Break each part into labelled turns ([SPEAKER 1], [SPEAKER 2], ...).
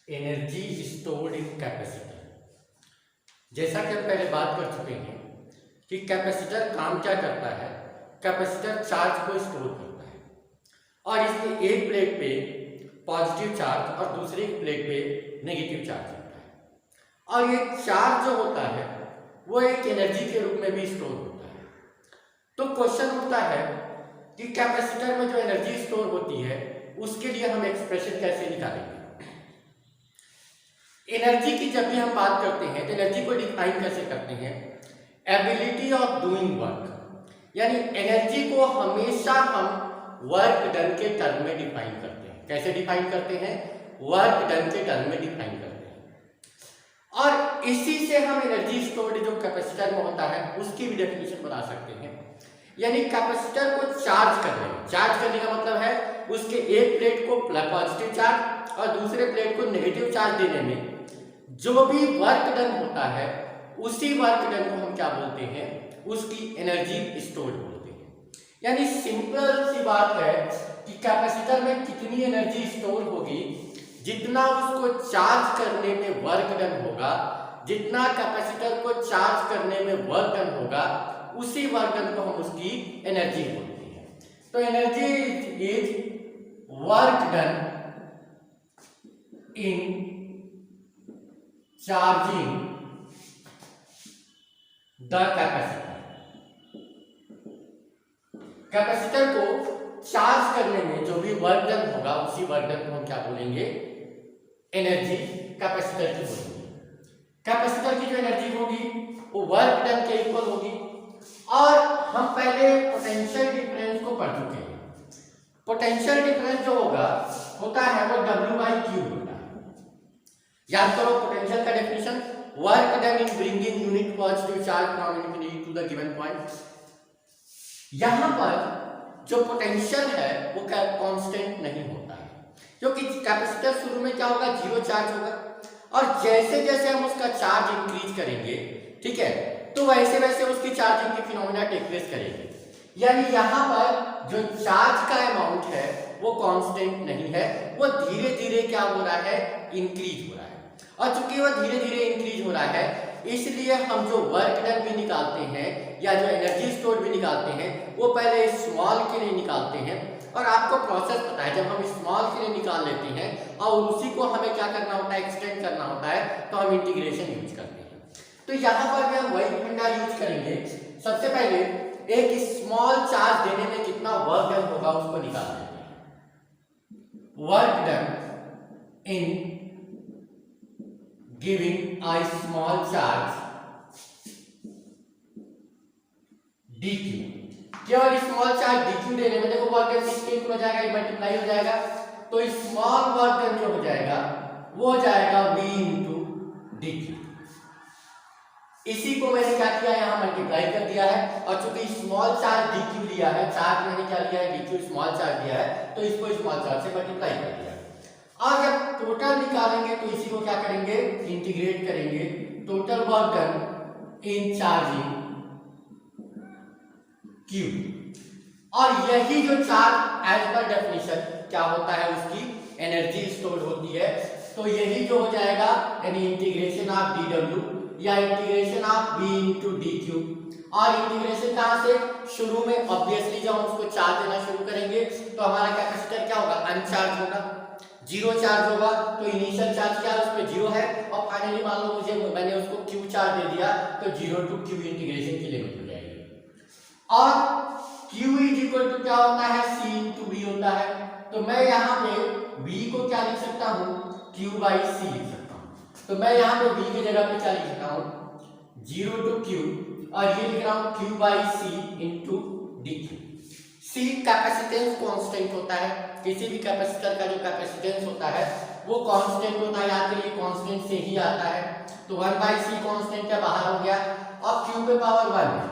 [SPEAKER 1] Energy stored in capacitor. जैसा कि हम पहले बात कर चुके हैं कि कैपेसिटर काम क्या करता है। कैपेसिटर चार्ज को स्टोर करता है और इसके एक प्लेट पे पॉजिटिव चार्ज और दूसरी प्लेट पे नेगेटिव चार्ज होता है और ये चार्ज जो होता है वो एक एनर्जी के रूप में भी स्टोर होता है। तो क्वेश्चन उठता है कि कैपेसिटर में जो एनर्जी स्टोर होती है उसके लिए हम एक्सप्रेशन कैसे निकालेंगे। एनर्जी की जब भी हम बात करते हैं तो एनर्जी को डिफाइन कैसे करते हैं, एबिलिटी ऑफ डूइंग वर्क, यानी एनर्जी को हमेशा हम वर्क डन के टर्म में डिफाइन करते हैं। कैसे डिफाइन करते हैं? वर्क डन के टर्म में डिफाइन करते हैं और इसी से हम एनर्जी स्टोर्ड जो कैपेसिटर में होता है उसकी भी डेफिनेशन बना सकते हैं। यानी कैपेसिटर को चार्ज करने का मतलब है उसके एक प्लेट को पॉजिटिव चार्ज और दूसरे प्लेट को नेगेटिव चार्ज देने में जो भी वर्क डन होता है उसी वर्क डन को हम क्या बोलते हैं, उसकी एनर्जी स्टोर्ड बोलते हैं। यानी सिंपल सी बात है कि कैपेसिटर में कितनी एनर्जी स्टोर होगी, जितना उसको चार्ज करने में वर्क डन होगा, जितना कैपेसिटर को चार्ज करने में वर्क डन होगा उसी वर्क डन को हम उसकी एनर्जी बोलते हैं। तो energy is work done in charging the capacitor. Capacitor को चार्ज करने में जो भी वर्क डन होगा उसी वर्क डन को हम क्या बोलेंगे, एनर्जी कैपेसिटर की बोलेंगे। कैपेसिटर की जो एनर्जी होगी वो वर्क डन के इक्वल होगी और हम पहले पोटेंशियल डिफरेंस को पढ़ चुके हैं। पोटेंशियल डिफरेंस जो होता है वो W/Q होता है। याद करो पोटेंशियल का definition, work done in bringing unit positive charge from infinity to the given point. यहां पर जो पोटेंशियल है वो कांस्टेंट नहीं होता है, क्योंकि कैपेसिटर शुरू में क्या होगा, जीरो चार्ज होगा और जैसे जैसे हम उसका चार्ज इंक्रीज करेंगे, ठीक है, तो वैसे वैसे उसकी चार्जिंग की फिनोमेना टेक प्लेस करेगी। यानी यहाँ पर जो चार्ज का अमाउंट है वो कांस्टेंट नहीं है, वो धीरे धीरे क्या हो रहा है, इंक्रीज हो रहा है। और चूंकि वो धीरे धीरे इंक्रीज हो रहा है इसलिए हम जो वर्क डन भी निकालते हैं या जो एनर्जी स्टोर भी निकालते हैं वो पहले स्मॉल के लिए निकालते हैं। और आपको प्रोसेस पता है, जब हम स्मॉल के लिए निकाल लेते हैं और उसी को हमें क्या करना होता है, एक्सटेंड करना होता है, तो हम इंटीग्रेशन यूज करते हैं। तो यहाँ पर भी हम वही फंडा यूज करेंगे। सबसे पहले एक स्मॉल चार्ज देने में कितना वर्क डन होगा उसको निकाल देते हैं। Work done in giving a small charge dq, केवल स्मॉल चार्ज dq देने में देखो वर्क डन किसके इक्वल हो जाएगा, ये मल्टीप्लाई हो जाएगा। तो स्मॉल वर्क डन जो हो जाएगा वो हो जाएगा v into dq। इसी को मैंने क्या किया, यहाँ मल्टीप्लाई कर दिया है और चूंकि स्मॉल चार्ज dq लिया है, चार्ज मैंने क्या लिया है, dq स्मॉल चार्ज दिया है, तो इसको स्मॉल चार्ज से मल्टीप्लाई कर दिया। और जब टोटल निकालेंगे तो इसी को क्या करेंगे, इंटीग्रेट करेंगे। टोटल वर्क डन इन चार्जिंग Q, और यही जो चार्ज एज पर डेफिनेशन क्या होता है, उसकी एनर्जी स्टोर होती है। तो यही जो हो जाएगा यानी इंटीग्रेशन ऑफ dw या integration of v into dq। और इंटीग्रेशन कहां से, शुरू में ऑब्वियसली जब हम उसको चार्ज देना शुरू करेंगे तो हमारा कैपेसिटर क्या होगा, अनचार्ज होगा, जीरो चार्ज होगा। तो इनिशियल चार्ज क्या है, उस पे जीरो है और फाइनली मान लो मुझे मैंने उसको q चार्ज दे दिया तो 0 to q इंटीग्रेशन की लिमिट हो जाएगी। और q इज इक्वल टू क्या होता है, c into v होता है। तो मैं यहाँ पे v को क्या लिख सकता हूँ, q/c लिख सकता हूँ। तो मैं यहाँ पे v की जगह पे क्या लिख सकता हूँ, 0 to q, और ये लिख रहा हूँ q/c into dq। c capacitance constant होता है, किसी भी कैपेसिटर का जो कैपेसिटेंस होता है वो कांस्टेंट होता है, याद करिए कांस्टेंट से ही आता है। तो 1/c कांस्टेंट का बाहर हो गया और q पे पावर 1 है,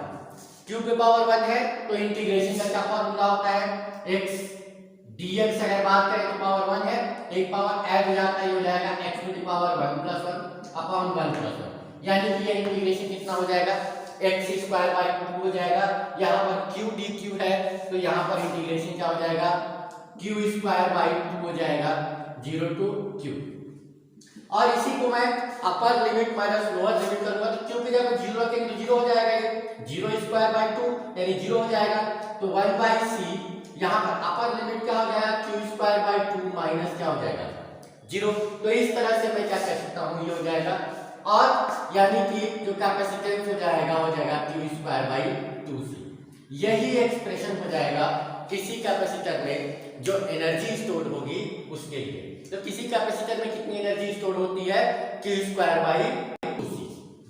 [SPEAKER 1] q पे पावर 1 है तो इंटीग्रेशन का क्या फॉर्मूला होता है, x dx अगर बात करें तो पावर 1 है, एक पावर ऐड हो जाता है, ये हो जाएगा x to the power 1 plus 1 upon 1 plus 1। यानी कि ये इंटीग्रेशन कितना हो जाएगा, x² हो जाएगा। यहाँ पर q dq है तो यहाँ पर इंटीग्रेशन क्या हो जाएगा, q² हो जाएगा 0 to q। और इसी को मैं upper limit minus lower limit करूंगा, तो क्योंकि जब 0 रखेंगे तो 0 हो जाएगा, ये 0 स्क्वायर बाई 2 यानी 0 हो जाएगा। तो 1 बाई सी, यहाँ पर अपर लिमिट क्या हो जाएगा, क्यू स्क्वायर बाई 2 माइनस क्या हो जाएगा 0। तो इस तरह से मैं क्या कह सकता हूँ, ये हो जाएगा, और यानी कि जो कैपेसिटेंस हो जाएगा क्यू स्क्वायर बाई 2c। यही एक्सप्रेशन हो जाएगा किसी कैपेसिटर में जो एनर्जी स्टोर होगी उसके लिए। तो किसी कैपेसिटर में कितनी एनर्जी स्टोर होती है, क्यू स्क्वायर बाई 2c।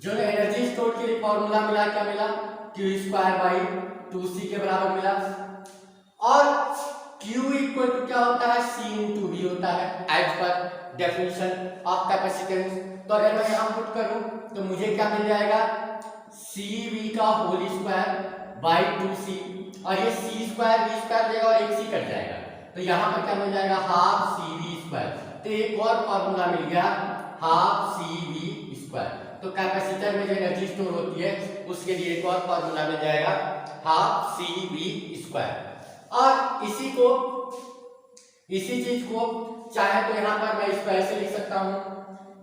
[SPEAKER 1] जो एनर्जी स्टोर के लिए फॉर्मूला मिला, क्या मिला, क्यू स्क्वायर बाई 2c के बराबर मिला। और Q इक्वल टू क्या होता है, C इंटू V होता है as per definition of capacitance. तो अगर मैं यहाँ पुट करूं तो मुझे क्या मिल जाएगा, CV का होल स्क्वायर बाई 2c, और ये c स्क्वायर v स्क्वायर देगा और एक c कट जाएगा, तो यहाँ पर क्या मिल जाएगा, हाफ CV स्क्वायर। तो एक और फॉर्मूला मिल गया, हाफ CV स्क्वायर। तो कैपेसिटर में जो एनर्जी स्टोर होती है उसके लिए एक और फॉर्मूला मिल जाएगा, हाफ CV स्क्वायर। और इसी चीज को चाहे तो यहाँ पर मैं इसको ऐसे लिख सकता हूँ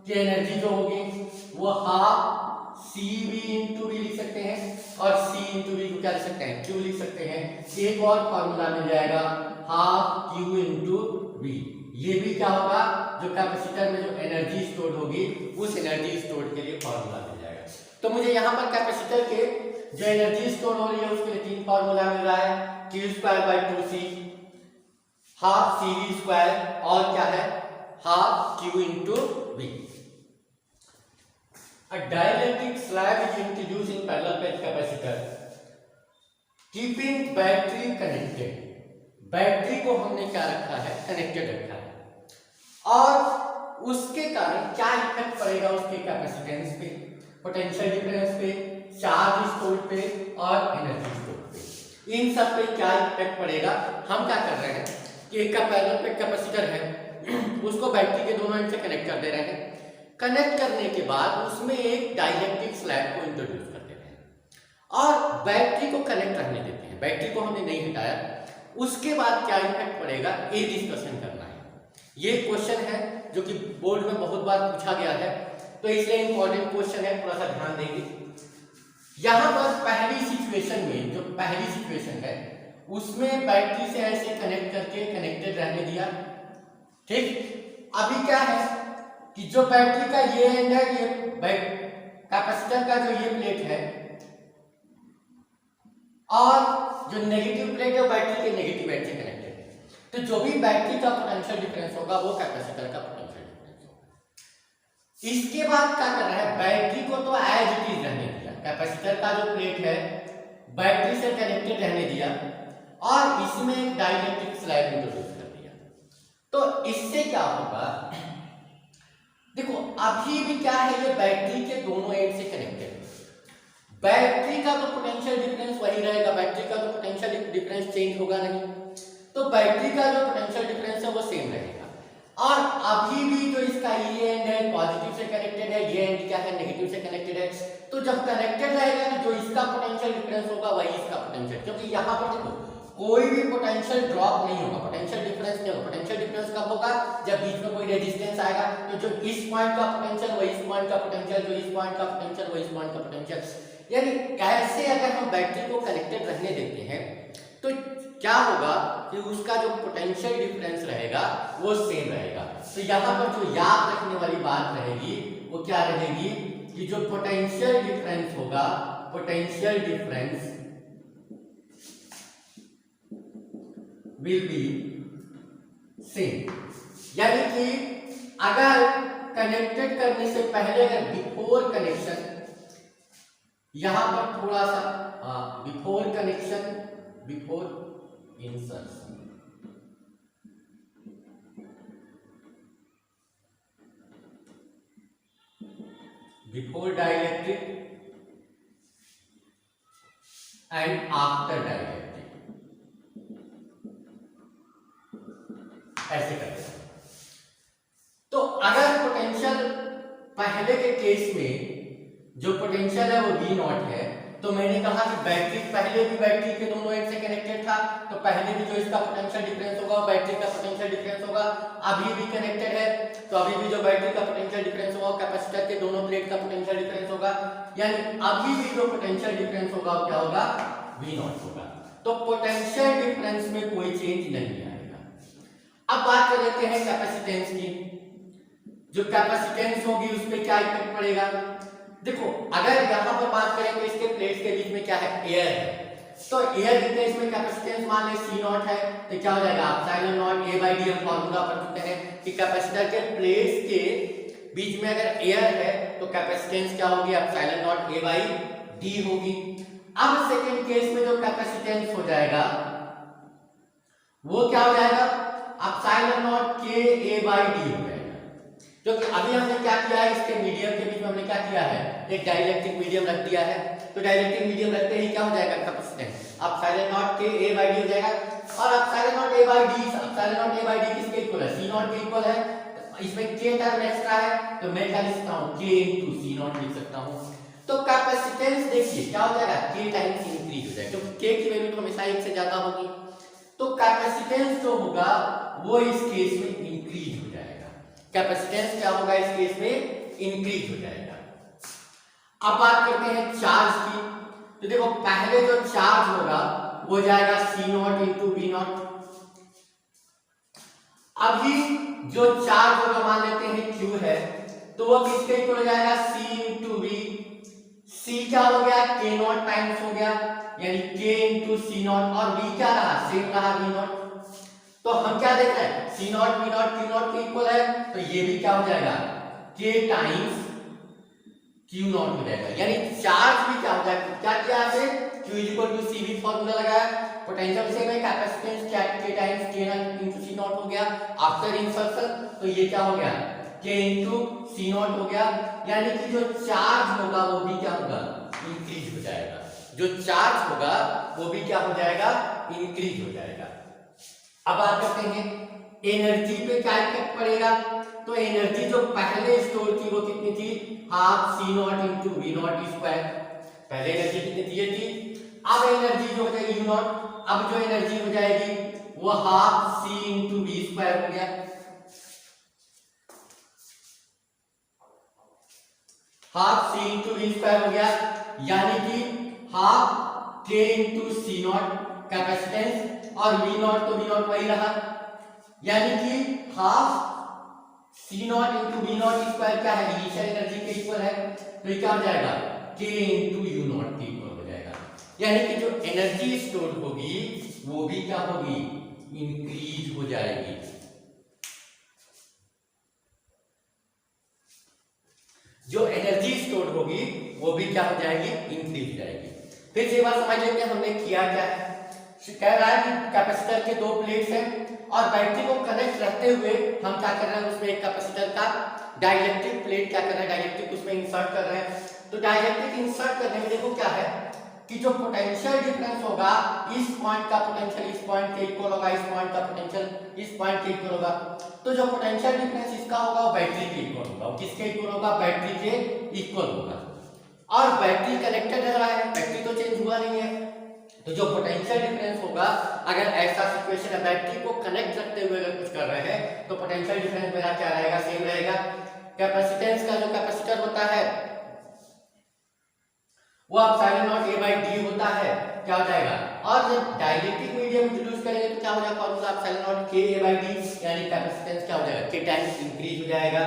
[SPEAKER 1] कि एनर्जी जो होगी वो हाफ CV इंटू वी लिख सकते हैं, और C इंटू वी को क्या लिख सकते हैं, Q लिख सकते हैं। एक और फॉर्मूला मिल जाएगा, हाफ Q इंटू वी। ये भी क्या होगा, जो कैपेसिटर में जो एनर्जी स्टोर होगी उस एनर्जी स्टोर के लिए फॉर्मूला मिल जाएगा। तो मुझे यहाँ पर कैपेसिटर के जो एनर्जी स्टोर हो रही है उसके लिए 3 फॉर्मूला मिल रहा है, Q square by 2c, half CV square, और क्या है, half Q into V. A dielectric slab is introduced in parallel path capacitor, keeping battery connected. Battery को हमने क्या रखा है, कनेक्टेड रखा है, और उसके कारण क्या इफेक्ट पड़ेगा उसके कैपेसिटेंस पे, पोटेंशियल डिफरेंस पे, चार्ज स्टोर पे और एनर्जी स्टोर पे, इन सब पे क्या इफेक्ट पड़ेगा। हम क्या कर रहे हैं कि एक का पैरेलल पे कैपेसिटर है, उसको बैटरी के दोनों एंड से कनेक्ट कर दे रहे हैं। कनेक्ट करने के बाद उसमें एक डाइलेक्ट्रिक स्लैब को इंट्रोड्यूस कर देते हैं और बैटरी को कनेक्ट रहने देते हैं। बैटरी को हमने नहीं हटाया, उसके बाद क्या इफेक्ट पड़ेगा ये डिस्कशन करना है। ये क्वेश्चन है जो कि बोर्ड में बहुत बार पूछा गया है, तो इसलिए इंपॉर्टेंट क्वेश्चन है, थोड़ा सा ध्यान देंगे। यहां पर पहली सिचुएशन में, जो पहली सिचुएशन है उसमें बैटरी से ऐसे कनेक्ट करके कनेक्टेड रहने दिया, ठीक। अभी क्या है कि जो बैटरी का ये एंड है, ये कैपेसिटर का जो ये प्लेट है, और जो नेगेटिव प्लेट है बैटरी के नेगेटिव एंड से कनेक्टेड है, तो जो भी बैटरी का पोटेंशियल डिफरेंस होगा वो कैपेसिटर का पोटेंशियल डिफरेंस होगा। इसके बाद क्या कर रहा है, बैटरी को तो एज इट इज रहने दिया, कैपेसिटर का जो प्लेट है बैटरी से कनेक्टेड रहने दिया, और इसमें एक डाइलेक्ट्रिक स्लैब इंट्रोड्यूस कर दिया। तो इससे क्या होगा, देखो अभी भी क्या है, ये बैटरी के दोनों एंड से कनेक्टेड है। बैटरी का तो पोटेंशियल डिफरेंस वही रहेगा, बैटरी का तो पोटेंशियल डिफरेंस चेंज होगा नहीं, तो बैटरी का जो पोटेंशियल डिफरेंस है वो सेम रहेगा। और अभी भी जो इसका ये एंड है पॉजिटिव से कनेक्टेड है, ये एंड क्या है नेगेटिव से कनेक्टेड है। तो जब कनेक्टेड रहेगा तो जो इसका पोटेंशियल डिफरेंस होगा वही इसका पोटेंशियल, क्योंकि यहाँ पर देखो कोई भी पोटेंशियल ड्रॉप नहीं होगा, पोटेंशियल डिफरेंस नहीं होगा। पोटेंशियल डिफरेंस कब होगा, जब बीच में कोई रेजिस्टेंस आएगा, तो जो इस पॉइंट का पोटेंशियल वही इस पॉइंट का पोटेंशियल, जो इस पॉइंट का पोटेंशियल वही इस पॉइंट का पोटेंशियल। यानी कैसे अगर हम बैटरी को कनेक्टेड रहने देते हैं तो क्या होगा कि उसका जो पोटेंशियल डिफरेंस रहेगा वो सेम रहेगा। तो यहाँ पर जो याद रखने वाली बात रहेगी वो क्या रहेगी कि जो पोटेंशियल डिफरेंस होगा, potential difference will be same. यानी कि अगर कनेक्टेड करने से पहले, अगर बिफोर कनेक्शन, यहां पर थोड़ा सा before connection, before insertion, before dielectric and after dielectric, ऐसे करते हैं। तो अगर पोटेंशियल पहले के केस में जो पोटेंशियल है वो V नॉट है, तो मैंने कहा कि बैटरी पहले भी बैटरी के दोनों एंड से कनेक्टेड था, तो पहले भी जो इसका पोटेंशियल डिफरेंस होगा बैटरी का पोटेंशियल डिफरेंस होगा, अभी भी कनेक्टेड है तो अभी भी जो बैटरी का पोटेंशियल डिफरेंस होगा कैपेसिटर के दोनों प्लेट का पोटेंशियल डिफरेंस होगा, यानी अभी भी जो पोटेंशियल डिफरेंस होगा वो क्या होगा, V0 होगा। तो पोटेंशियल डिफरेंस में कोई चेंज नहीं आएगा। अब बात कर लेते हैं कैपेसिटेंस की। जो कैपेसिटेंस होगी उस पर क्या इफेक्ट पड़ेगा। देखो अगर यहाँ पर बात करें तो इसके प्लेट्स के बीच में क्या है, एयर है, तो एयर जितने इसमें कैपेसिटेंस मान ले C0 है तो क्या हो जाएगा, एप्सिलॉन नॉट A/D हम फॉर्मूला पढ़ चुके हैं कि कैपेसिटर के प्लेट्स के बीच में अगर एयर है तो कैपेसिटेंस क्या होगी, एप्सिलॉन नॉट A/D होगी। अब सेकंड केस में जो कैपेसिटेंस हो जाएगा वो क्या हो जाएगा, एप्सिलॉन नॉट K A/D हो जाएगा। क्योंकि अभी हमने क्या किया है, इसके मीडियम के बीच में हमने क्या किया है, एक डाइलेक्ट्रिक मीडियम रख दिया है, तो डाइलेक्ट्रिक मीडियम रखते ही क्या हो जाएगा, capacitance epsilon not K A/D हो जाएगा। और एप्सिलॉन नॉट A/D किसके इक्वल है, C0 के इक्वल है। इसमें K टर्म एक्स्ट्रा है तो मैं क्या लिख सकता हूं, K * C0 लिख सकता हूं। तो कैपेसिटेंस देखिए क्या हो जाएगा, K टाइम्स इंक्रीज हो जाएगा, क्योंकि K की वैल्यू तो हमेशा 1 से ज्यादा होगी। तो कैपेसिटेंस जो होगा वो इस केस में इंक्रीज हो जाएगा। कैपेसिटेंस क्या होगा इस केस में, इंक्रीज हो जाएगा। अब बात करते हैं चार्ज की। तो देखो पहले जो चार्ज होगा वो जाएगा C0 * V0। अभी जो चार्ज होगा मान लेते हैं Q है तो वो किसके इक्वल हो जाएगा, C * V। C क्या हो गया, K0 टाइम्स हो गया, यानी K * C0, और V क्या रहा, सेम रहा V0। तो हम क्या देख रहे हैं, C0 V0 Q0 के इक्वल है, तो ये भी क्या हो जाएगा, K टाइम्स Q0 हो जाएगा, यानी चार्ज भी क्या हो जाएगा, क्या किया आपने, Q = CV फॉर्मूला लगाया, पोटेंशियल से में कैपेसिटेंस क्या K टाइम्स K C0 हो गया आफ्टर इंसर्शन, तो ये क्या हो गया, K * C0 हो गया, यानी कि जो चार्ज होगा वो भी क्या होगा, इंक्रीज हो जाएगा। जो चार्ज होगा वो भी क्या हो जाएगा, इंक्रीज हो जाएगा। अब बात करते हैं एनर्जी पे क्या इफेक्ट पड़ेगा। तो एनर्जी जो पहले स्टोर थी वो कितनी थी, हाफ C0 * V0 स्क्वायर। पहले एनर्जी कितनी थी, ये थी। अब एनर्जी जो हो जाएगी U0, अब जो एनर्जी हो जाएगी वो हाफ C * V स्क्वायर हो गया। हाफ C * V स्क्वायर हो गया, यानी कि हाफ K * C0 कैपेसिटेंस, और V0 तो V0 वही रहा, यानी कि हाफ C0 * V0 स्क्वायर क्या है, इनिशियल एनर्जी के इक्वल है, तो ये क्या हो जाएगा, K * U0 के इक्वल हो जाएगा। यानी कि जो एनर्जी स्टोर होगी वो भी क्या होगी, इंक्रीज हो जाएगी। जो एनर्जी स्टोर होगी वो भी क्या हो जाएगी, इंक्रीज हो जाएगी। फिर से बात समझ लेते हैं हमने किया क्या है। कह रहा है कि कैपेसिटर के 2 प्लेट्स हैं और बैटरी को कनेक्ट रखते हुए हम क्या कर रहे हैं, उसमें एक कैपेसिटर का डाइलेक्ट्रिक प्लेट क्या कर रहे हैं, डाइलेक्ट्रिक उसमें इंसर्ट कर रहे हैं। तो डाइलेक्ट्रिक इंसर्ट करने में देखो क्या है कि जो पोटेंशियल डिफरेंस होगा, इस पॉइंट का पोटेंशियल इस पॉइंट के इक्वल होगा, इस पॉइंट का पोटेंशियल इस पॉइंट के इक्वल होगा। तो जो पोटेंशियल डिफरेंस इसका होगा वो बैटरी के इक्वल होगा। वो किसके इक्वल होगा, बैटरी के इक्वल होगा। और बैटरी कनेक्टेड रह रहा है, बैटरी तो चेंज हुआ नहीं है, तो जो पोटेंशियल डिफरेंस होगा, अगर ऐसा सिचुएशन है बैटरी को कनेक्ट रखते हुए अगर कुछ कर रहे हैं तो पोटेंशियल डिफरेंस मेरा क्या रहेगा, सेम रहेगा। कैपेसिटेंस का जो कैपेसिटर होता है वो एप्सिलॉन नॉट A/D होता है, क्या हो जाएगा। और जब डाइलेक्ट्रिक मीडियम इंट्रोड्यूस करेंगे तो क्या हो जाएगा, formula epsilon not K A/D, यानी कैपेसिटेंस क्या हो जाएगा, K टाइम्स इंक्रीज हो जाएगा।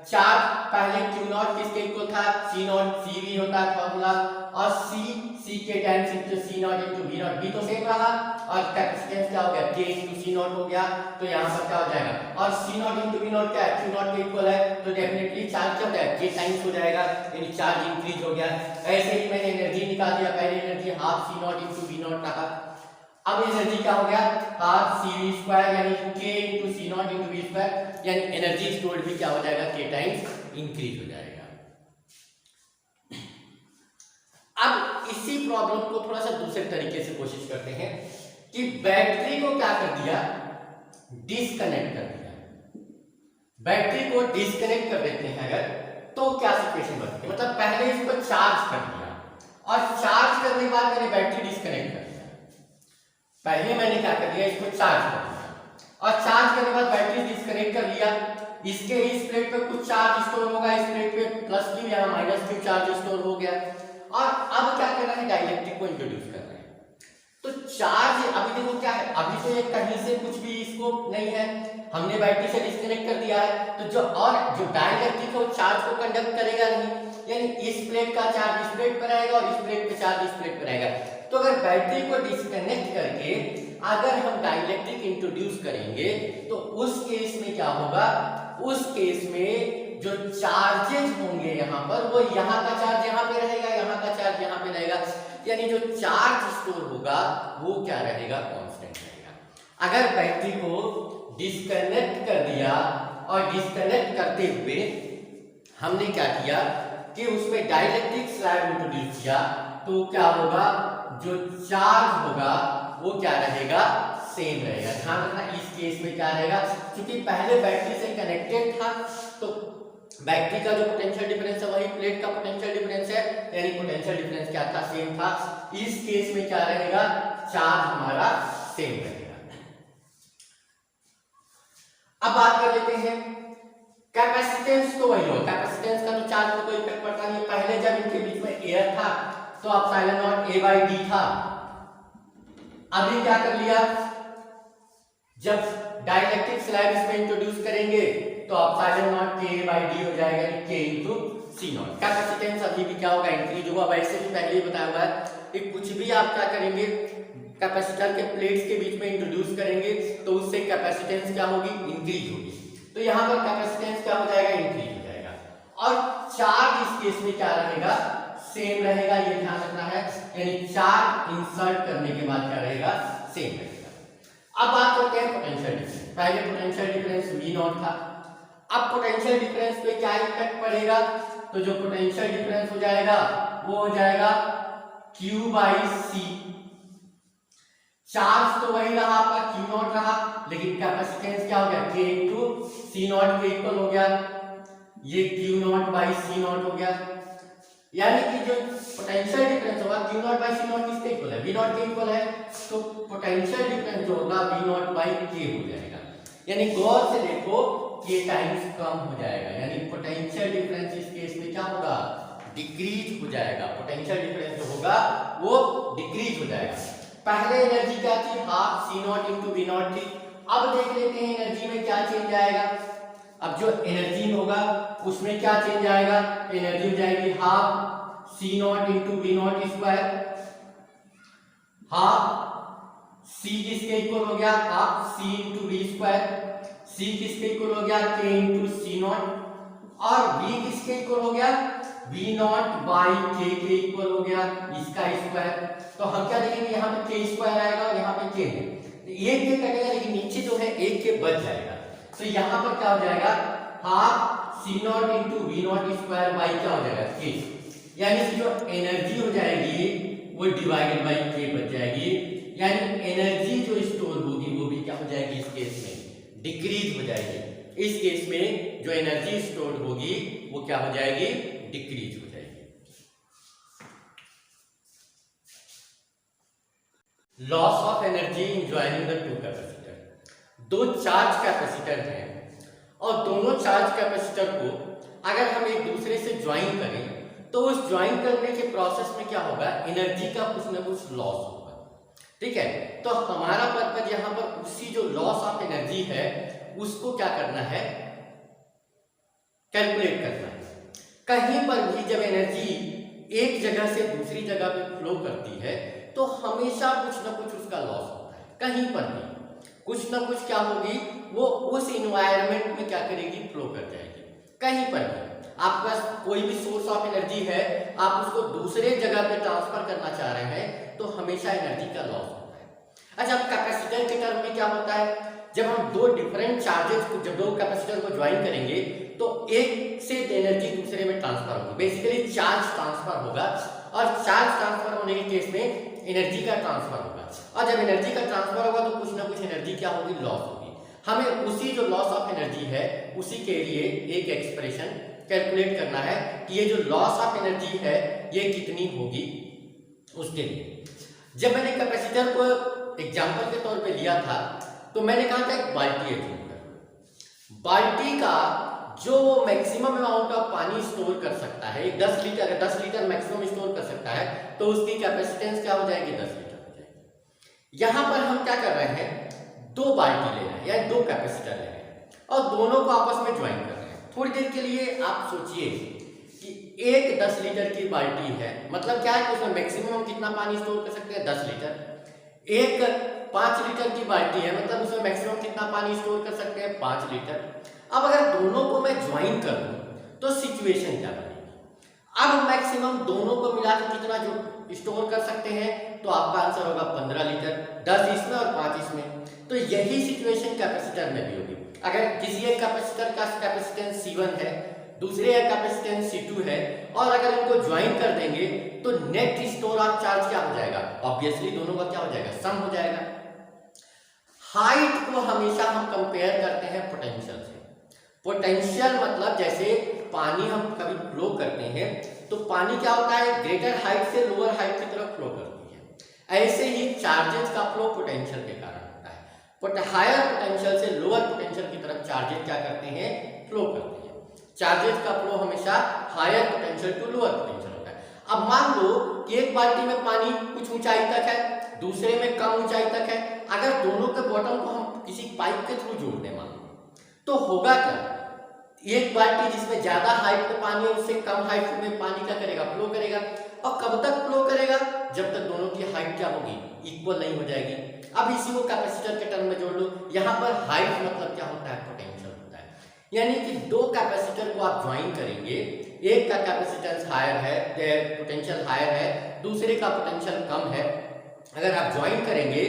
[SPEAKER 1] चार्ज पहले Q0 किसके इक्वल था, C0 CV होता है फॉर्मूला, और C K times into C0 into V0, V तो सेम रहा, और कैपेसिटेंस क्या हो गया, K इनटू C0 हो गया। तो यहाँ पर क्या हो जाएगा, और C0 इनटू V0 क्या है, Q0 के इक्वल है, तो डेफिनेटली चार्ज क्या हो जाएगा, K टाइम्स हो जाएगा, यानी चार्ज इंक्रीज हो गया। ऐसे ही मैंने एनर्जी निकाल दिया, पहले energy half C0 into V0 रहा, अब एनर्जी क्या हो गया, हाफ CV स्क्वायर, यानी K into C0 into V square, यानी एनर्जी स्टोर्ड भी क्या हो जाएगा, K टाइम्स इंक्रीज हो जाएगा। अब इसी प्रॉब्लम को थोड़ा सा दूसरे तरीके से कोशिश करते हैं कि बैटरी को क्या कर दिया, डिस्कनेक्ट कर दिया। बैटरी को डिस्कनेक्ट कर देते हैं अगर, तो क्या सिचुएशन बनती है, मतलब पहले इसको चार्ज कर दिया और चार्ज करने के बाद मैंने बैटरी डिस्कनेक्ट कर दिया। पहले मैंने क्या कर दिया, इसको चार्ज कर दिया और चार्ज करने के बाद बैटरी डिस्कनेक्ट कर लिया। इसके इस प्लेट पे कुछ चार्ज स्टोर होगा, इस प्लेट पे प्लस क्यू या माइनस क्यू चार्ज स्टोर हो गया। और अब क्या करना है, डाइलेक्ट्रिक को इंट्रोड्यूस करना है। तो चार्ज अभी देखो क्या है, अभी तो ये कहीं से कुछ भी इसको नहीं है, हमने बैटरी से डिस्कनेक्ट कर दिया है। तो जो डाइलेक्ट्रिक है वो चार्ज को कंडक्ट करेगा नहीं, यानी इस प्लेट का चार्ज इस प्लेट पर रहेगा और इस प्लेट पे चार्ज इस प्लेट पर रहेगा। तो अगर बैटरी को डिस्कनेक्ट करके अगर हम डाइलेक्ट्रिक इंट्रोड्यूस करेंगे तो उस केस में क्या होगा, उस केस में जो चार्जेज होंगे यहाँ पर, वो यहाँ का चार्ज यहाँ पे रहेगा, यहाँ का चार्ज यहाँ पे रहेगा, यानी जो चार्ज स्टोर होगा वो क्या रहेगा, कांस्टेंट रहेगा। अगर बैटरी को डिस्कनेक्ट कर दिया और डिस्कनेक्ट करते हुए हमने क्या किया कि उसमें डाइलेक्ट्रिक स्लैब इंट्रोड्यूस किया, तो क्या होगा, जो चार्ज होगा वो क्या रहेगा, सेम रहेगा। ध्यान रखना इस केस में क्या रहेगा, क्योंकि पहले बैटरी से कनेक्टेड था तो बैटरी का जो पोटेंशियल डिफरेंस है वही प्लेट का पोटेंशियल डिफरेंस है, यानी पोटेंशियल डिफरेंस क्या था, सेम था। इस केस में क्या रहेगा, चार्ज हमारा सेम रहेगा। अब बात कर लेते हैं कैपेसिटेंस, तो वही हो, कैपेसिटेंस का तो चार्ज में कोई इफेक्ट पड़ता नहीं है। पहले जब इनके बीच में एयर था तो epsilon not a by d था। अभी क्या कर लिया, जब डाइलेक्ट्रिक स्लैब इसमें इंट्रोड्यूस करेंगे तो epsilon not k by d हो जाएगा, k into c not. Capacitance अभी भी क्या होगा, इंक्रीज होगा। वैसे भी पहले ही बताया हुआ है कि कुछ भी आप क्या करेंगे, कैपेसिटर के प्लेट्स के बीच में इंट्रोड्यूस करेंगे तो उससे कैपेसिटेंस क्या होगी, इंक्रीज होगी। तो यहाँ पर कैपेसिटेंस क्या हो जाएगा, इंक्रीज हो जाएगा। और चार्ज इस केस में क्या रहेगा, सेम रहेगा, ये ध्यान रखना है, यानी चार्ज इंसर्ट करने के बाद क्या रहेगा, सेम रहेगा। अब बात करते हैं पोटेंशियल डिफरेंस। पहले पोटेंशियल डिफरेंस V नॉट था, अब पोटेंशियल डिफरेंस पे क्या इफेक्ट पड़ेगा, तो जो पोटेंशियल डिफरेंस हो जाएगा वो हो जाएगा Q by C। चार्ज तो वही रहा आपका, Q नॉट रहा, लेकिन कैपेसिटेंस क्या हो गया, K into C नॉट के इक्वल हो गया, ये Q not by C not हो गया। यानी कि जो पोटेंशियल डिफरेंस होगा Q not by C not किसके इक्वल है, V नॉट के इक्वल है, तो पोटेंशियल डिफरेंस जो होगा V नॉट बाई K हो जाएगा। यानी गौर से देखो, K टाइम्स कम हो जाएगा, यानी पोटेंशियल डिफरेंस इस केस में क्या होगा, डिक्रीज हो जाएगा। पोटेंशियल डिफरेंस जो होगा वो डिक्रीज हो जाएगा। पहले एनर्जी क्या थी, half C not into V not थी। अब देख लेते हैं एनर्जी में क्या चेंज आएगा। अब जो एनर्जी होगा उसमें क्या चेंज आएगा, एनर्जी हो जाएगी half C not into V not square. Half C किसके इक्वल हो गया, half C into V square. C किसके इक्वल हो गया, K इंटू C नॉट। और V किसके इक्वल हो गया, V नॉट बाई K के इक्वल हो गया, इसका स्क्वायर। तो हम क्या देखेंगे, यहाँ पे K स्क्वायर आएगा और यहाँ पे K है, एक K कटेगा लेकिन नीचे जो है एक K बच जाएगा। तो यहाँ पर क्या हो जाएगा, half C not into V not square by क्या हो जाएगा, K। यानी कि जो एनर्जी हो जाएगी वो डिवाइडेड बाई K बच जाएगी, यानी एनर्जी जो स्टोर होगी वो भी क्या हो जाएगी, इस केस में डिक्रीज हो जाएगी। इस केस में जो एनर्जी स्टोर होगी वो क्या हो जाएगी, डिक्रीज हो जाएगी। Loss of energy in joining the two capacitor. दो चार्ज कैपेसिटर हैं और दोनों चार्ज कैपेसिटर को अगर हम एक दूसरे से ज्वाइन करें तो उस ज्वाइन करने के प्रोसेस में क्या होगा, एनर्जी का कुछ ना कुछ लॉस होगा। ठीक है, तो हमारा पर्पज यहाँ पर उसी जो लॉस ऑफ एनर्जी है उसको क्या करना है, कैलकुलेट करना है। कहीं पर भी जब एनर्जी एक जगह से दूसरी जगह पे फ्लो करती है तो हमेशा कुछ ना कुछ उसका लॉस होता है। कहीं पर भी कुछ ना कुछ क्या होगी, वो उस इन्वायरमेंट में क्या करेगी, फ्लो कर जाएगी। कहीं पर भी आपके पास कोई भी सोर्स ऑफ एनर्जी है, आप उसको दूसरे जगह पे ट्रांसफर करना चाह रहे हैं तो हमेशा एनर्जी का लॉस होता है। अच्छा, अब कैपेसिटर के टर्म में क्या होता है, जब हम दो डिफरेंट चार्जेस को, जब दो कैपेसिटर को ज्वाइन करेंगे तो एक से एनर्जी दूसरे में ट्रांसफर होगी, बेसिकली चार्ज ट्रांसफर होगा। और चार्ज ट्रांसफर होने के केस में एनर्जी का ट्रांसफर होगा, और जब एनर्जी का ट्रांसफर होगा तो कुछ ना कुछ एनर्जी क्या होगी, लॉस होगी। हमें उसी जो लॉस ऑफ एनर्जी है उसी के लिए एक एक्सप्रेशन कैलकुलेट करना है कि ये जो लॉस ऑफ एनर्जी है ये कितनी होगी। उसके लिए जब मैंने कैपेसिटर को एग्जाम्पल के तौर पे लिया था तो मैंने कहा था एक बाल्टी है, बाल्टी का जो मैक्सिमम अमाउंट ऑफ पानी स्टोर कर सकता है 10 लीटर, 10 लीटर मैक्सिमम स्टोर कर सकता है तो उसकी कैपेसिटेंस क्या हो जाएगी, 10 लीटर हो जाएगी। यहां पर हम क्या कर रहे हैं, दो बाल्टी ले रहे हैं या दो कैपेसिटर ले रहे हैं और दोनों को आपस में ज्वाइन कर रहे हैं। थोड़ी देर के लिए आप सोचिए कि एक 10 लीटर की बाल्टी है, मतलब क्या है, उसमें मैक्सिमम हम कितना पानी स्टोर कर सकते हैं, 10 लीटर। एक 5 लीटर की बाल्टी है, मतलब उसमें मैक्सिमम कितना पानी स्टोर कर सकते हैं, 5 लीटर। अब अगर दोनों को मैं ज्वाइन कर दूं तो सिचुएशन क्या बनेगी, अब मैक्सिमम दोनों को मिलाकर कितना जो स्टोर कर सकते हैं, तो आपका आंसर होगा 15 लीटर, 10 इसमें और 5 इसमें। तो यही सिचुएशन कैपेसिटर में भी होगी। अगर किसी एक कैपेसिटर का कैपेसिटेंस C1 है, दूसरे का कैपेसिटेंस C2 है और अगर इनको ज्वाइन कर देंगे तो नेट स्टोर ऑफ चार्ज क्या हो जाएगा, ऑब्वियसली दोनों का क्या हो जाएगा, सम हो जाएगा। हाइट को हमेशा हम कंपेयर करते हैं पोटेंशियल से। पोटेंशियल मतलब जैसे पानी हम कभी फ्लो करते हैं तो पानी क्या होता है, ग्रेटर हाइट से लोअर हाइट की तरफ फ्लो करती है, ऐसे ही चार्जेस का फ्लो पोटेंशियल के कारण होता है। हायर पोटेंशियल से लोअर पोटेंशियल की तरफ चार्जेस क्या करते हैं, फ्लो करते हैं। चार्जेस का फ्लो हमेशा higher potential to lower potential होता है। अब मान लो कि एक बाल्टी में पानी कुछ ऊंचाई तक है, दूसरे में कम ऊंचाई तक है, अगर दोनों के बॉटम को हम किसी पाइप के थ्रू जोड़ दें मान लो, तो होगा क्या, एक बाल्टी जिसमें ज्यादा हाइट पे पानी है उससे कम हाइट में पानी क्या करेगा, फ्लो करेगा। और कब तक फ्लो करेगा, जब तक दोनों की हाइट क्या होगी, इक्वल नहीं हो जाएगी। अब इसी को कैपेसिटर के टर्म में जोड़ लो, यहाँ पर हाइट मतलब क्या होता है, पोटेंशियल होता है। यानी कि दो कैपेसिटर को आप ज्वाइन करेंगे, एक का कैपेसिटेंस हायर है, पोटेंशियल हायर है, दूसरे का पोटेंशियल कम है, अगर आप ज्वाइन करेंगे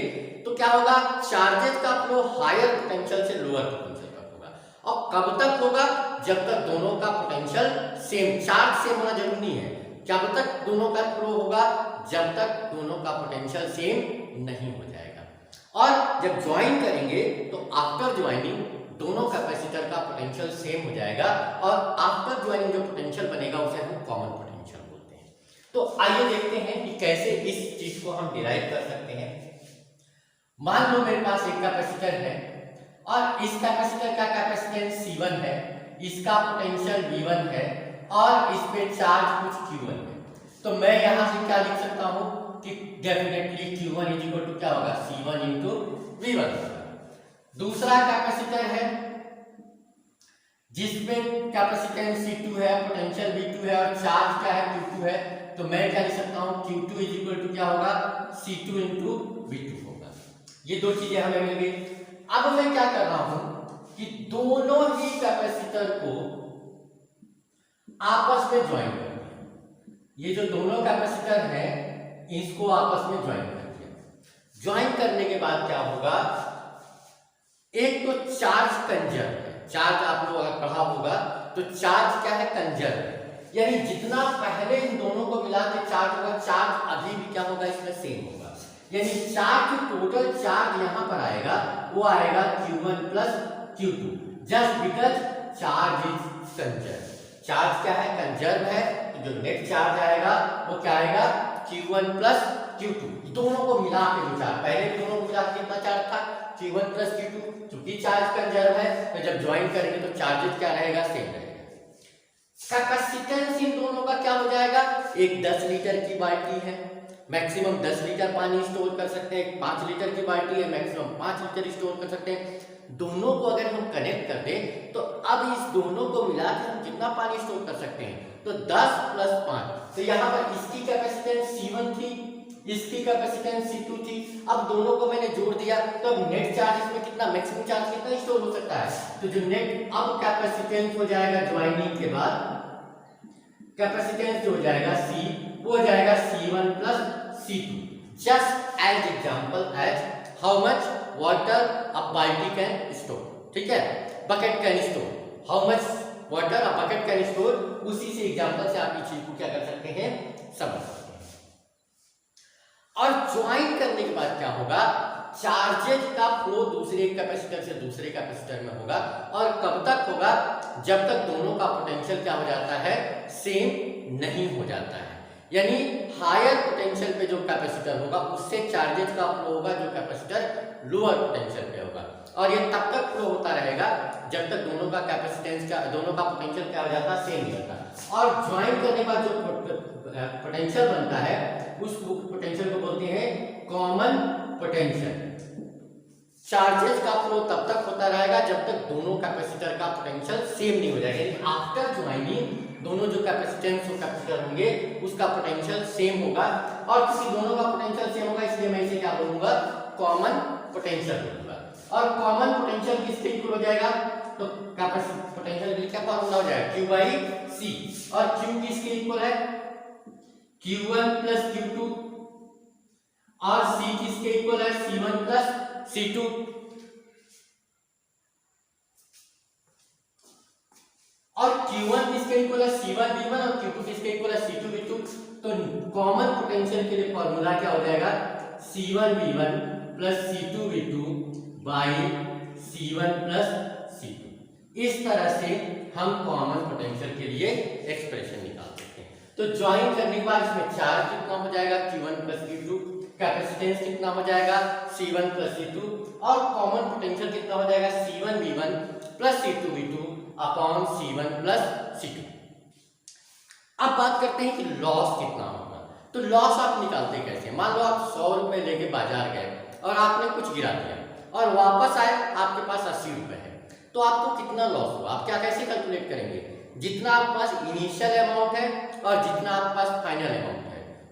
[SPEAKER 1] तो क्या होगा, चार्जेस का फ्लो हायर पोटेंशियल से लोअर पोटेंशियल तक होगा। और कब तक होगा, जब तक दोनों का पोटेंशियल सेम, चार्ज सेम होना जरूरी नहीं है, जब तक दोनों का फ्लो होगा जब तक दोनों का पोटेंशियल सेम नहीं हो जाएगा। और जब ज्वाइन करेंगे तो आफ्टर ज्वाइनिंग दोनों कैपेसिटर का पोटेंशियल सेम हो जाएगा और आफ्टर ज्वाइनिंग जो पोटेंशियल बनेगा उसे हम कॉमन पोटेंशियल बोलते हैं। तो आइए देखते हैं कि कैसे इस चीज को हम डिराइव कर सकते हैं। मान लो मेरे पास एक कैपेसिटर है और इस कैपेसिटर का कैपेसिटेंस C1 है, इसका पोटेंशियल V1 है और इस पे चार्ज कुछ Q1 है। तो मैं यहां से क्या लिख सकता हूं कि definitely Q1 is equal to क्या होगा, C1 इंटू V1। दूसरा कैपेसिटर है जिसमें कैपेसिटेंस C2 है, पोटेंशियल V2 है और चार्ज क्या है, Q2 है। तो मैं क्या लिख सकता हूं, Q2 इज इक्वल टू क्या होगा, C2 इंटू V2 होगा। ये दो चीजें हमें मिल गई। अब मैं क्या कर रहा हूं कि दोनों ही कैपेसिटर को आपस में ज्वाइन कर दिया। ये जो दोनों कैपेसिटर हैं इसको आपस में ज्वाइन कर दिया। ज्वाइन करने के बाद क्या होगा, एक तो चार्ज कंजर्व है, चार्ज आप लोग अगर पढ़ा होगा तो चार्ज क्या है, कंजर्व है, यानी जितना पहले इन दोनों को मिला के चार्ज होगा, चार्ज अभी भी क्या होगा, इसमें सेम होगा। यानी चार्ज, टोटल चार्ज यहां पर आएगा वो आएगा Q1 plus Q2, just because charge is conserve. Charge क्या है, कंजर्व है, तो जो नेट चार्ज आएगा वो क्या आएगा, Q1 प्लस Q2। दोनों को मिला के जो चार्ज, पहले भी दोनों को मिला के कितना चार्ज था, Q1 प्लस Q2। चूंकि चार्ज कंजर्व है तो जब ज्वाइन करेंगे तो चार्जेस क्या रहेगा, सेम रहेगा। कैपेसिटेंस इन दोनों का क्या हो जाएगा, एक 10 लीटर की बाल्टी है, मैक्सिमम 10 लीटर पानी स्टोर कर सकते हैं, 5 लीटर की बाल्टी है, मैक्सिमम 5 लीटर स्टोर कर सकते हैं। दोनों को अगर हम कनेक्ट कर दें तो अब इस दोनों को मिला के हम कितना पानी स्टोर कर सकते हैं, तो 10 प्लस 5। तो यहाँ पर इसकी कैपेसिटेंस C1 थी, इसकी कैपेसिटेंस C2 थी। अब दोनों को मैंने जोड़ दिया तो अब नेट चार्ज इसमें कितना, मैक्सिमम चार्ज कितना स्टोर हो सकता है, तो जो नेट अब कैपेसिटेंस हो जाएगा ज्वाइनिंग के बाद, कैपेसिटेंस जो हो जाएगा C, वो हो जाएगा C1 plus C2। Just as example as how much water a बाल्टी कैन स्टोर, ठीक है, bucket can store, how much water a bucket can store, उसी से एग्जांपल से आप इस चीज को क्या कर सकते हैं, समझ सकते हैं। और ज्वाइन करने के बाद क्या होगा, चार्जेज का फ्लो दूसरे कैपेसिटर से दूसरे कैपेसिटर में होगा। और कब तक होगा, जब तक दोनों का पोटेंशियल क्या हो जाता है, सेम नहीं हो जाता है। यानी हायर पोटेंशियल पे जो कैपेसिटर होगा उससे चार्जेस का फ्लो होगा जो कैपेसिटर लोअर पोटेंशियल पे होगा, और ये तब तक फ्लो होता रहेगा जब तक दोनों का कैपेसिटेंस का दोनों का पोटेंशियल क्या हो जाता है, सेम हो जाता। और ज्वाइन करने का जो पोटेंशियल बनता है उस पोटेंशियल को बोलते हैं कॉमन पोटेंशियल। चार्जेस का फ्लो तब तक होता रहेगा जब तक दोनों कैपेसिटर का पोटेंशियल सेम नहीं हो जाएगा, यानी आफ्टर ज्वाइनिंग दोनों जो कैपेसिटेंस और कैपेसिटर होंगे उसका पोटेंशियल सेम होगा, और क्योंकि दोनों का पोटेंशियल सेम होगा इसलिए मैं इसे क्या बोलूंगा, कॉमन पोटेंशियल बोलूंगा। और कॉमन पोटेंशियल किसके इक्वल हो जाएगा, तो कैपेसिटर पोटेंशियल के लिए क्या फॉर्मूला हो जाएगा, Q बाई C, और Q किसके इक्वल है, Q1 प्लस Q2, और C किसके इक्वल है, C1 प्लस C2। और Q1 किसके इक्वल है, C1 V1, और Q2 किसके इक्वल है, C2 V2। तो कॉमन पोटेंशियल के लिए फॉर्मूला क्या हो जाएगा, C1 V1 plus C2 V2 by C1 plus C2। इस तरह से हम कॉमन पोटेंशियल के लिए एक्सप्रेशन निकाल सकते हैं। तो ज्वाइन करने के बाद इसमें चार्ज कितना हो जाएगा, Q1 प्लस Q2, कैपेसिटेंस कितना हो जाएगा, C1 प्लस C2, और कॉमन पोटेंशियल कितना हो जाएगा, C1 V1 plus C2 V2 upon C1 plus C2। अब बात करते हैं कि लॉस कितना होगा। तो लॉस आप निकालते कैसे, मान लो आप 100 रुपए लेके बाजार गए और आपने कुछ गिरा दिया और वापस आए आपके पास 80 रुपए है, तो आपको कितना लॉस हुआ, आप क्या कैसे कैलकुलेट करेंगे, जितना आपके पास इनिशियल अमाउंट है और जितना आपके पास फाइनल अमाउंट है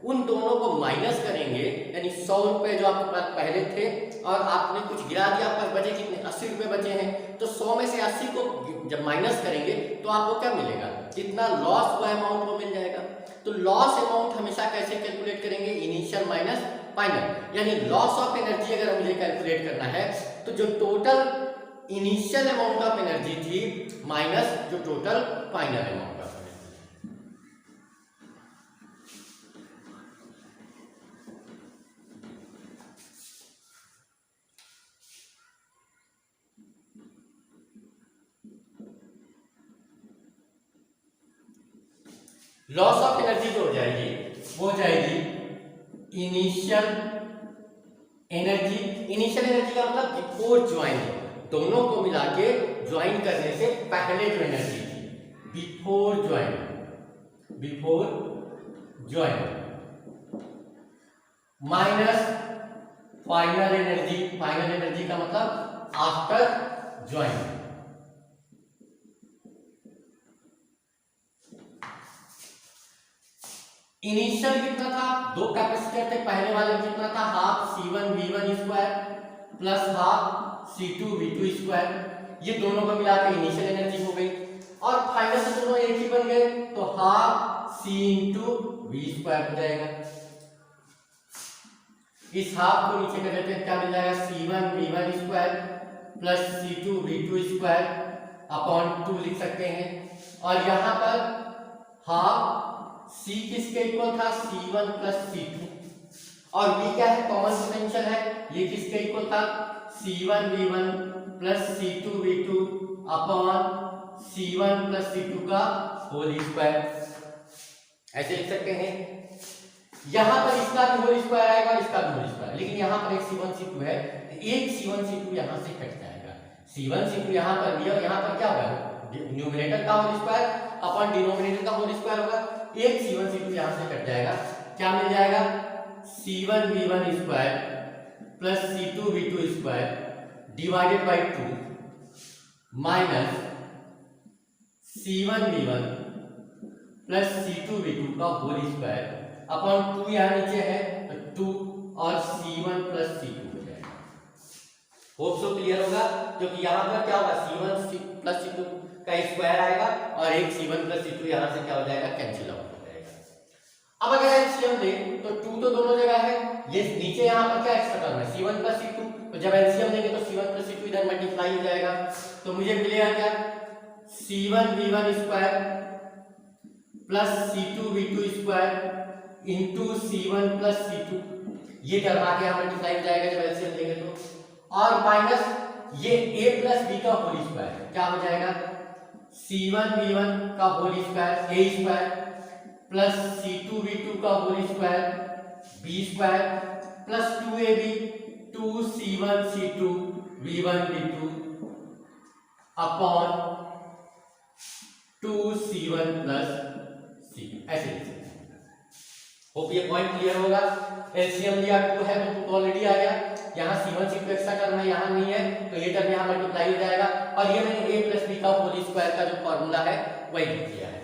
[SPEAKER 1] उन दोनों को माइनस करेंगे, यानी 100 रुपए जो आपके पास पहले थे और आपने कुछ गिरा दिया, आपके पास बचे कितने, 80 रुपए बचे हैं, तो 100 में से 80 को जब माइनस करेंगे तो आपको क्या मिलेगा, जितना लॉस हुआ अमाउंट वो मिल जाएगा। तो लॉस अमाउंट हमेशा कैसे कैलकुलेट करेंगे, इनिशियल माइनस फाइनल, यानी लॉस ऑफ एनर्जी अगर मुझे कैलकुलेट करना है तो जो total initial amount of energy थी माइनस जो total final amount of energy. Loss of energy जो हो जाएगी वो हो जाएगी इनिशियल एनर्जी। इनिशियल एनर्जी का मतलब बिफोर ज्वाइनिंग, दोनों को मिला के ज्वाइन करने से पहले जो एनर्जी थी, before joining minus final energy. Final energy का मतलब आफ्टर ज्वाइनिंग। इनिशियल कितना था, दो कैपेसिटर थे, पहले वाले में कितना था, half C1 V1 square plus half C2 V2 square, ये दोनों को मिला के इनिशियल एनर्जी हो गई, और फाइनल से दोनों एक ही बन गए तो half C into V square हो जाएगा। इस हाफ को नीचे कर देते हैं, क्या मिल जाएगा, C1 V1 square plus C2 V2 square upon 2 लिख सकते हैं, और यहां पर हाफ C किसके इक्वल था, C1 प्लस C2, और V क्या है, कॉमन पोटेंशियल है, ये किसके इक्वल था, C1 V1 plus C2 V2 upon C1 plus C2 का होल स्क्वायर, ऐसे लिख सकते हैं। यहां पर इसका भी होल स्क्वायर आएगा, इसका भी होल स्क्वायर, लेकिन यहां पर एक C1 C2 है, एक C1 C2 यहां से कट जाएगा, C1 C2 यहां पर भी, और यहां पर क्या होगा, न्यूमरेटर का होल स्क्वायर अपॉन डिनोमिनेटर का होल स्क्वायर होगा, एक C1 C2 यहां से कट जाएगा, क्या मिल जाएगा, C1 V1 square plus C2 V2 square divided by 2 minus C1 V1 plus C2 V2 का होल स्क्वायर अपॉन 2 यहां नीचे है तो 2 और C1 प्लस C2 हो जाएगा। होप सो क्लियर होगा, क्योंकि यहां पर क्या होगा, C1 प्लस C2 का स्क्वायर आएगा और एक C1 प्लस C2 यहां से क्या हो जाएगा, कैंसिल आउट हो जाएगा। अब अगर एलसीएम लें तो 2 तो दोनों जगह है, ये नीचे यहां पर क्या एक्स्ट्रा टर्म है, C1 प्लस C2, तो जब एलसीएम लेंगे तो C1 प्लस C2 इधर मल्टीप्लाई हो जाएगा, तो मुझे मिलेगा क्या, C1 V1 square plus C2 V2 square into C1 plus C2, ये टर्म आके यहां मल्टीप्लाई हो जाएगा जब एलसीएम लेंगे तो, और माइनस ये a प्लस b का होल स्क्वायर क्या हो जाएगा, C1 V1 का whole square a square plus C2V2 का whole square B square plus 2AB 2C1C2 V1V2 upon 2C1 plus C2 ऐसे लिख सकते हैं। होप ये पॉइंट क्लियर होगा। एलसीएम लिया 2 है तो 2 ऑलरेडी आ गया, यहाँ C1 C2 एक्स्ट्रा टर्म है, यहाँ नहीं है तो ये टर्म यहाँ मल्टीप्लाई हो जाएगा और ये मैंने a प्लस b का होल स्क्वायर का जो फॉर्मूला है वही लिख दिया है।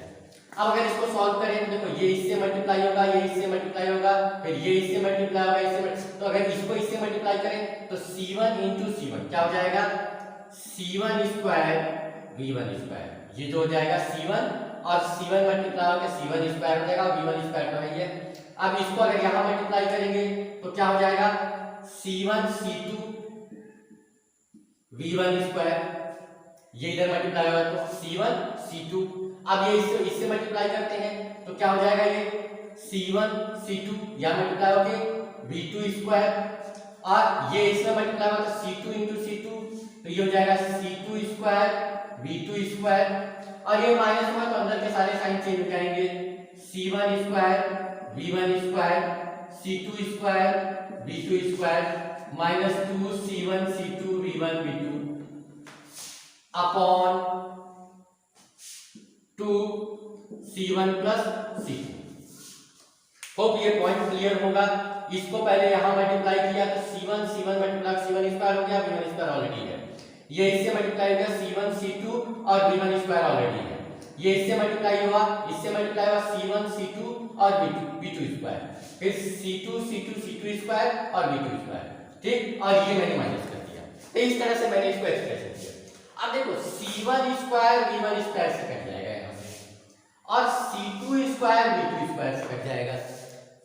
[SPEAKER 1] अब अगर इसको सॉल्व करें तो देखो ये इससे मल्टीप्लाई होगा, ये इससे मल्टीप्लाई होगा, फिर ये इससे मल्टीप्लाई होगा, इससे तो अगर इसको इससे मल्टीप्लाई करें तो C1 इंटू C1 क्या हो जाएगा C1 स्क्वायर V1 स्क्वायर, ये जो हो जाएगा C1 और C1 मल्टीप्लाई होकर C1 स्क्वायर हो जाएगा और V1 स्क्वायर तो है ये। अब इसको अगर यहाँ मल्टीप्लाई करेंगे तो क्या हो जाएगा C1 C2 V1 स्क्वायर, ये इधर मल्टीप्लाई होगा तो C1 C2। अब ये इससे मल्टीप्लाई करते हैं तो क्या हो जाएगा ये C1 C2 यहाँ मल्टीप्लाई होके V2 स्क्वायर और ये इसमें मल्टीप्लाई होगा तो C2 इंटू C2 तो ये हो जाएगा C2 स्क्वायर V2 स्क्वायर और ये माइनस हुआ तो अंदर के सारे साइन चेंज हो जाएंगे C1 square V1 square C2 square V2 square minus 2C1 C2 V1 V2 upon 2C1 plus C2। Hope ये पॉइंट क्लियर होगा। इसको पहले यहां मल्टीप्लाई किया तो C1 मल्टीप्लाई C1 स्क्वायर हो गया, V1 स्क्वायर ऑलरेडी है, ये इससे मल्टीप्लाई हो गया C1 C2 और V1 स्क्वायर ऑलरेडी है, ये इससे मल्टीप्लाई हुआ, इससे मल्टीप्लाई हुआ C1 C2 और V2 स्क्वायर, फिर C2 स्क्वायर और V2 स्क्वायर, ठीक, और ये मैंने माइनस कर दिया। तो इस तरह से मैंने इसको एक्सप्रेशन किया। अब देखो C1 स्क्वायर V1 स्क्वायर से कट जाएगा यहाँ से और C2 स्क्वायर V2 स्क्वायर से कट जाएगा,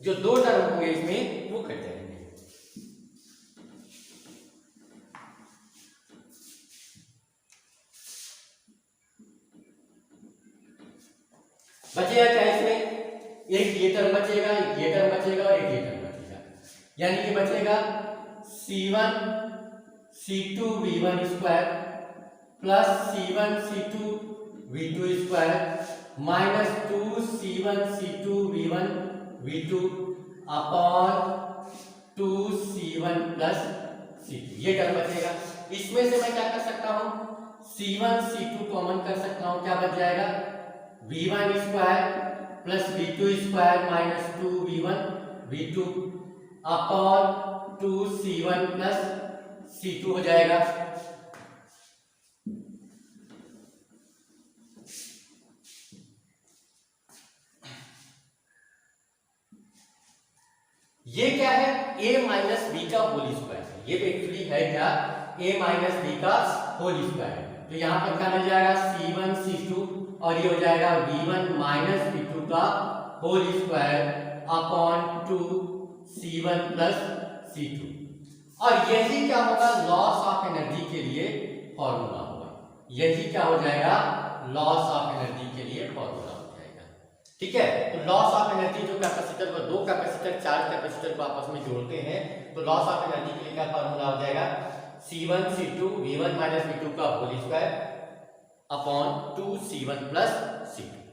[SPEAKER 1] जो दो टर्म होंगे इसमें वो कट जाएंगे। बचेगा क्या इसमें, एक ये टर्म बचेगा, एक ये टर्म बचेगा और एक ये टर्म बचेगा, यानी कि बचेगा C1 C2 V1 square plus C1 C2 V2 square minus 2C1 C2 V1 V2 upon 2C1 plus C2, ये टर्म बचेगा। इसमें से मैं क्या कर सकता हूं C1 C2 कॉमन कर सकता हूं, क्या बच जाएगा V1 square plus V2 square minus 2V1 V2 upon 2C1 plus C2 हो जाएगा। ये क्या है a माइनस बी का होल स्क्वायर, ये एक्चुअली है क्या a माइनस बी का होल स्क्वायर। तो यहाँ पर क्या मिल जाएगा C1 C2 और ये हो जाएगा V1 माइनस V2 का whole square upon 2C1 plus C2, और यही क्या होगा लॉस ऑफ एनर्जी के लिए फॉर्मूला होगा, यही क्या हो जाएगा लॉस ऑफ एनर्जी के लिए फॉर्मूला हो जाएगा। ठीक है, तो लॉस ऑफ एनर्जी जो कैपेसिटर को दो कैपेसिटर चार्ज कैपेसिटर को आपस में जोड़ते हैं तो लॉस ऑफ एनर्जी के लिए क्या फॉर्मूला हो जाएगा C1 C2 V1 minus V2 का whole square upon 2C1 plus C2।